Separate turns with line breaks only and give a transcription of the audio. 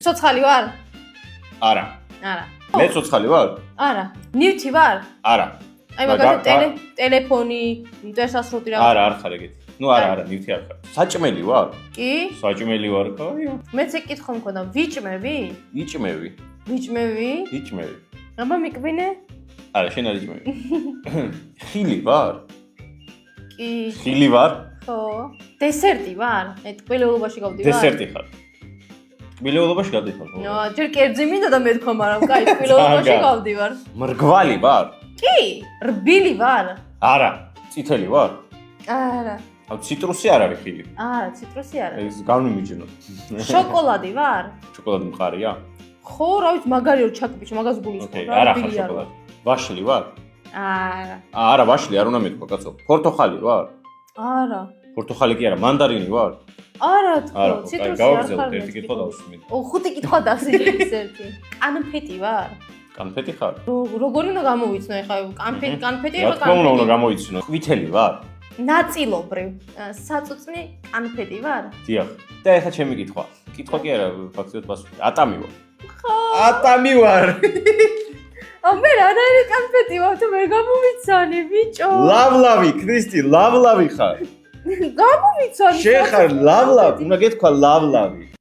ცოცხალი ვარ?
არა.
არა.
მე ცოცხალი ვარ?
არა. ნივთი ვარ?
არა.
აი მაგალითად ტელეფონი, მტვერსასრუტი რა.
არა, არ ხარ ეგეთი. ნუ არა, ნივთი არ ხარ. საჭმელი ვარ?
კი?
საჭმელი ვარ, კაია.
მეც ეგ კითხვა მქონდა, ვიჭმევი?
იჭმევი.
ვიჭმევი?
იჭმევი.
აბა მიკვინე?
არა, შენ არ იჭმევი. ხილი ვარ?
კი.
ხილი ვარ?
ხო. დესერტი ვარ? ტკბილეულობაში გავდივარ?
დესერტი ხარ. ტკბილეულობაში გადიხარ ხო?
ჯერ კერძი მინდა და მეთქვა, მაგრამ კაი, ტკბილეულობაში გავდივარ.
მრგვალი ვარ?
კი. რბილი ვარ?
არა. წითელი ვარ?
არა.
აუ ციტრუსი არ არის ხილი.
არა, ციტრუსი არა.
ეს განვიმიჯნო.
შოკოლადი ვარ?
შოკოლადი მყარია?
ხო, რა ვიცი, მაგარიო ჩაკბიჭი, მაგას გულისხმობ.
ოკეი, არა ხარ შოკოლადი. ვაშლი ვარ?
არა.
არა, ვაშლი არ უნდა მეთქვა, კაცო. პორტოხალი ვარ?
არა.
პორტოხალი კი არა, მანდარინი ვარ?
არა თქო, ციტრუსი არ ხარ.
ერთი კითხვა დავსვით.
ხუთი კითხვა დასიჯეს ერთი. კანფეტი ვარ?
კანფეტი ხარ?
როგორი უნდა გამოვიცნო ეხლა კანფეტი
რა თქმა უნდა გამოიცნო. ყვითელი ვარ?
ნაწილობრივ. საწუწნი კანფეტი ვარ?
დიახ. და ეხლა ჩემი კითხვა. კითხვა კი არა, ფაქტობრივად პასუხი. ატამი ვარ? ხო. ატამი ვარ.
მე რანაირი კანფეტი ვარ, თუ ვერ გამოვიცანი, ბიჭო.
ლავლავი, ქრისტი, ლავლავი ხარ.
გამოვიცანი.
შენ ხარ ლავლავი, უნდა გეთქვა ლავლავი.